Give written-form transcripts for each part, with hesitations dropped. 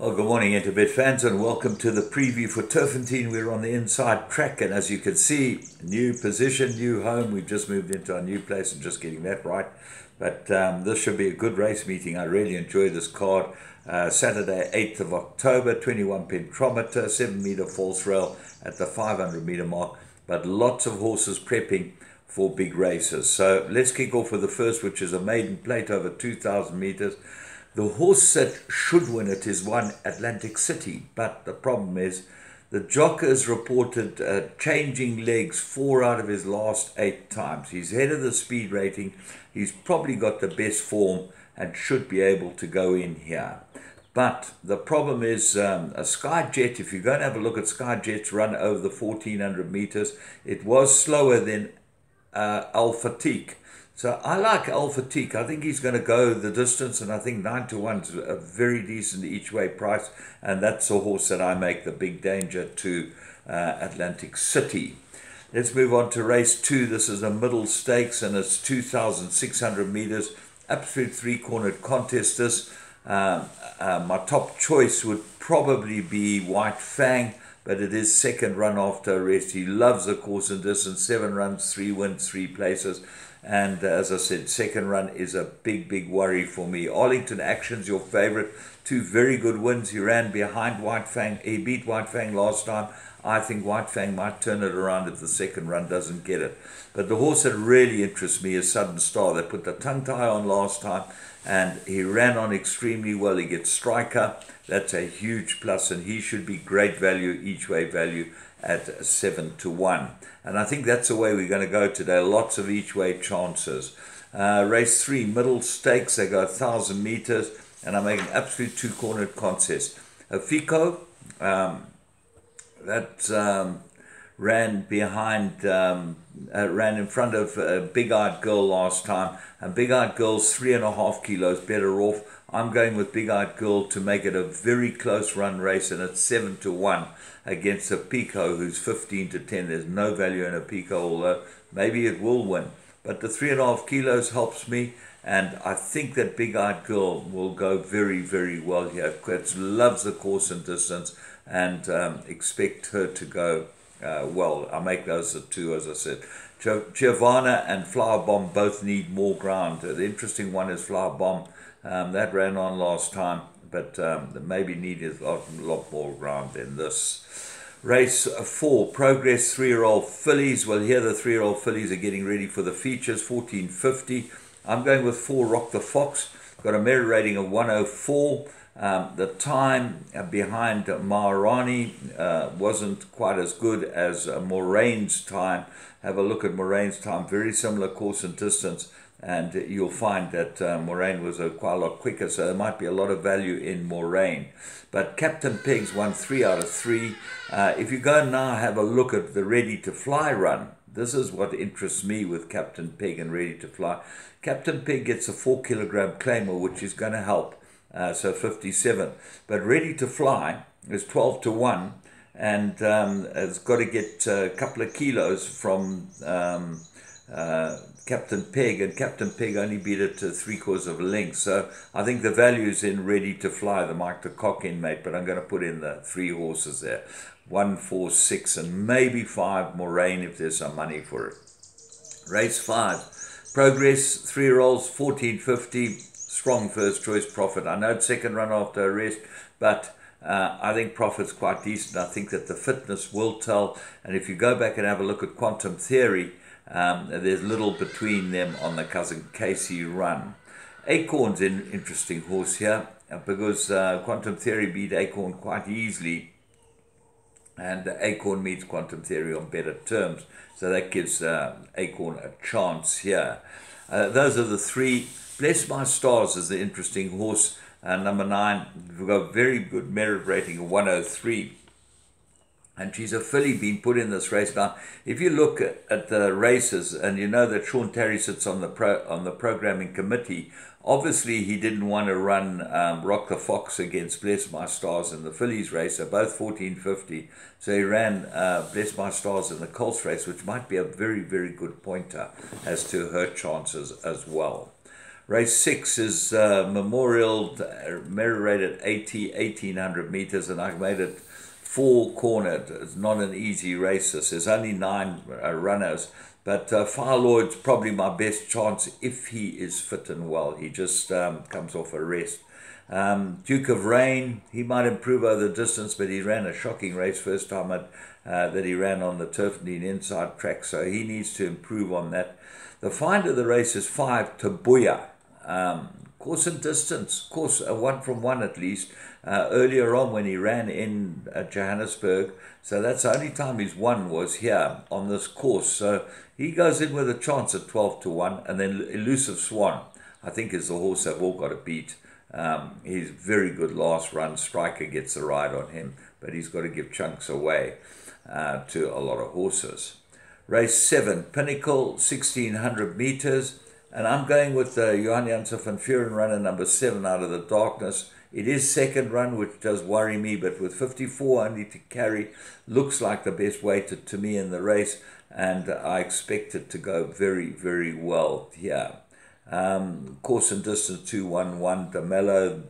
Well, good morning, Interbet fans, and welcome to the preview for Turffontein. We're on the inside track, and as you can see, new position, new home. We've just moved into our new place and just getting that right. But this should be a good race meeting. I really enjoy this card. Saturday, 8th of October, 21 pentrometer, 7-meter false rail at the 500-meter mark. But lots of horses prepping for big races. So let's kick off with the first, which is a Maiden Plate over 2,000 meters. The horse that should win it is one Atlantic City, but the problem is the jockey has reported changing legs 4 out of his last 8 times. He's head of the speed rating. He's probably got the best form and should be able to go in here. But the problem is a Skyjet, if you go and have a look at Skyjet's run over the 1,400 meters, it was slower than Al Fatiq. So I like Al Fatiq. I think he's going to go the distance, and I think 9-1 is a very decent each way price, and that's a horse that I make the big danger to Atlantic City. Let's move on to race 2. This is a middle stakes, and it's 2,600 meters, absolute 3-cornered contest. This my top choice would probably be White Fang, but it is second run after arrest. He loves the course and distance, 7 runs, 3 wins, 3 places. And as I said, second run is a big worry for me. Arlington Action's your favorite. 2 very good wins. He ran behind White Fang. He beat White Fang last time. I think White Fang might turn it around if the second run doesn't get it. But the horse that really interests me is Sudden Star. They put the tongue tie on last time, and he ran on extremely well. He gets striker. That's a huge plus, and he should be great value, each way value at 7-1. And I think that's the way we're going to go today. Lots of each way chances. Race 3, middle stakes. They go 1,000 meters, and I make an absolute 2-cornered contest. Fico, that ran behind, ran in front of Big Eyed Girl last time, and Big Eyed Girl's 3.5 kilos better off. I'm going with Big Eyed Girl to make it a very close run race, and it's 7-1 against a Pico who's 15-10. There's no value in a Pico, although maybe it will win. But the 3.5 kilos helps me, and I think that Big Eyed Girl will go very well here. It loves the course and distance, and expect her to go well. I make those the 2, as I said. Giovanna and Flower Bomb both need more ground. The interesting one is Flower Bomb. That ran on last time, but maybe needed a lot more ground than this. Race 4, Progress 3-year-old fillies. Well, here the 3-year-old fillies are getting ready for the features, 1450. I'm going with 4, Rock the Fox. Got a merit rating of 104. The time behind Maharani wasn't quite as good as Moraine's time. Have a look at Moraine's time, very similar course and distance, and you'll find that Moraine was quite a lot quicker, so there might be a lot of value in Moraine. But Captain Peg's won 3 out of 3. If you go now have a look at the Ready to Fly run, this is what interests me with Captain Peg and Ready to Fly. Captain Peg gets a 4-kilogram claimer, which is going to help, so 57. But Ready to Fly is 12-1, and it's got to get a couple of kilos from Captain Peg, and Captain Peg only beat it to 3/4 of a length. So I think the value is in Ready to Fly, the Mike the Cock inmate, but I'm going to put in the 3 horses there. 1, 4, 6, and maybe 5 Moraine if there's some money for it. Race 5, Progress 3-year-olds, 1450, strong first choice Profit. I know it's second run after arrest, but I think Profit's quite decent. I think that the fitness will tell, and if you go back and have a look at Quantum Theory, there's little between them on the Cousin Casey run. Acorn's an interesting horse here, because Quantum Theory beat Acorn quite easily, and Acorn meets Quantum Theory on better terms, so that gives Acorn a chance here. Those are the 3. Bless My Stars is the interesting horse, number 9. We've got very good merit rating of 103. And she's a filly being put in this race. Now, if you look at the races, and you know that Sean Terry sits on the programming committee, obviously he didn't want to run Rock the Fox against Bless My Stars in the fillies race. They're both 1450. So he ran Bless My Stars in the Colts race, which might be a very good pointer as to her chances as well. Race 6 is Memorial Merit rated 1800 meters, and I made it four-cornered. It's not an easy race. There's only 9 runners, but Fire Lloyd's probably my best chance if he is fit and well. He just comes off a rest. Duke of Rain, he might improve over the distance, but he ran a shocking race first time that he ran on the Turffontein inside track, so he needs to improve on that. The find of the race is 5, Tabuya. Course and distance, course 1 from 1 at least, earlier on when he ran in Johannesburg, so that's the only time he's won was here on this course, so he goes in with a chance at 12 to 1, and then Elusive Swan, I think, is the horse they've all got to beat. He's very good last run, Striker gets the ride on him, but he's got to give chunks away to a lot of horses. Race 7, Pinnacle, 1600 meters. And I'm going with Johan Janssen van Vuren, runner number 7 out of the darkness. It is second run, which does worry me, but with 54 only to carry, looks like the best way to me in the race, and I expect it to go very, very well here. Course and distance 211, DeMello,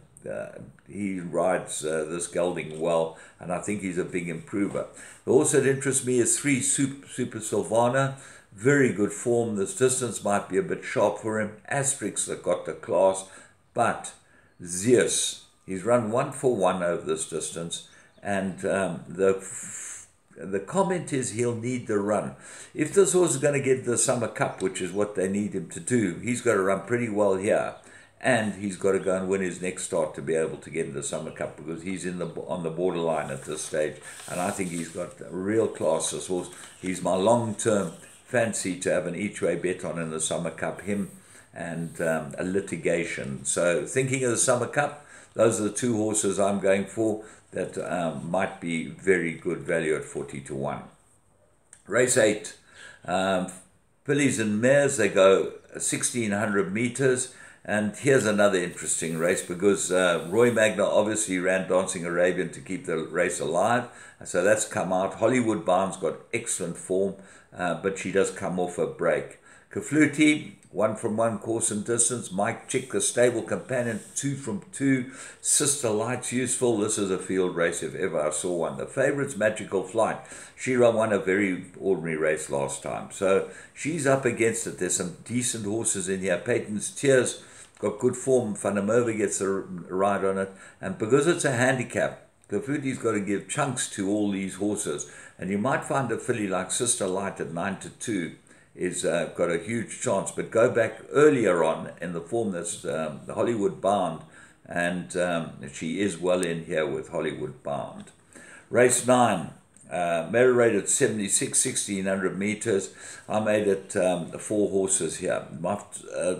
he rides this gelding well, and I think he's a big improver. The horse that interests me is 3, Super Silvana. Very good form. This distance might be a bit sharp for him. Asterix that got the class, but Zeus, he's run 1 for 1 over this distance, and the comment is he'll need the run. If this horse is going to get the Summer Cup, which is what they need him to do, he's got to run pretty well here, and he's got to go and win his next start to be able to get in the Summer Cup, because he's on the borderline at this stage, and I think he's got real class. This horse, he's my long-term fancy to have an each-way bet on in the Summer Cup, him and a Litigation. So thinking of the Summer Cup, those are the 2 horses I'm going for that might be very good value at 40 to 1. Race 8, Fillies and Mares, they go 1600 meters. And here's another interesting race, because Roy Magna obviously ran Dancing Arabian to keep the race alive. So that's come out. Hollywood Bound's got excellent form, but she does come off a break. Kafluti, 1 from 1 course and distance. Mike Chick, the stable companion, 2 from 2. Sister Light's useful. This is a field race if ever I saw one. The favourite's Magical Flight. She won a very ordinary race last time, so she's up against it. There's some decent horses in here. Peyton's Tears got good form. Van der Merwe gets a ride on it, and because it's a handicap, Kafluti's got to give chunks to all these horses, and you might find a filly like Sister Light at 9 to 2 is got a huge chance, but go back earlier on in the form that's the Hollywood Bound, and she is well in here with Hollywood Bound. Race 9, merit rated 76, 1600 meters. I made it 4 horses here. My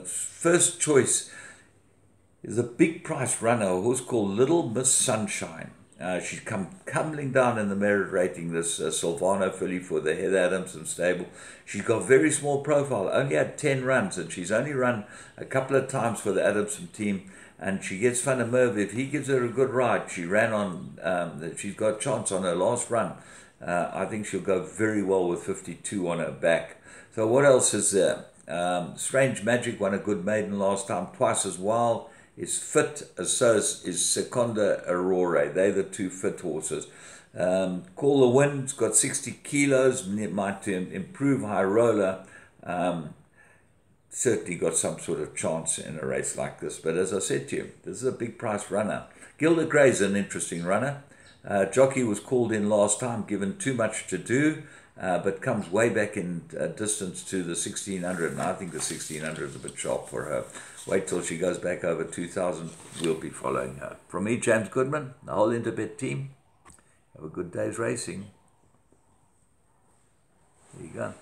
first choice is a big price runner, a horse called Little Miss Sunshine. She's come tumbling down in the merit rating, this Silvano filly for the Heather Adamson stable. She's got very small profile, only had 10 runs, and she's only run a couple of times for the Adamson team, and she gets Van der Merwe. If he gives her a good ride, she ran on, she's got a chance on her last run. I think she'll go very well with 52 on her back. So what else is there? Strange Magic won a good maiden last time, twice as wild. Is fit, so is Seconda Aurora. They're the 2 fit horses. Call the Wind's got 60 kilos, might improve High Roller. Certainly got some sort of chance in a race like this. But as I said to you, this is a big price runner. Gilda Gray's an interesting runner. Jockey was called in last time, given too much to do, but comes way back in distance to the 1600, and I think the 1600 is a bit sharp for her. Wait till she goes back over 2000, we'll be following her. From me, James Goodman, the whole Interbet team, have a good day's racing. There you go.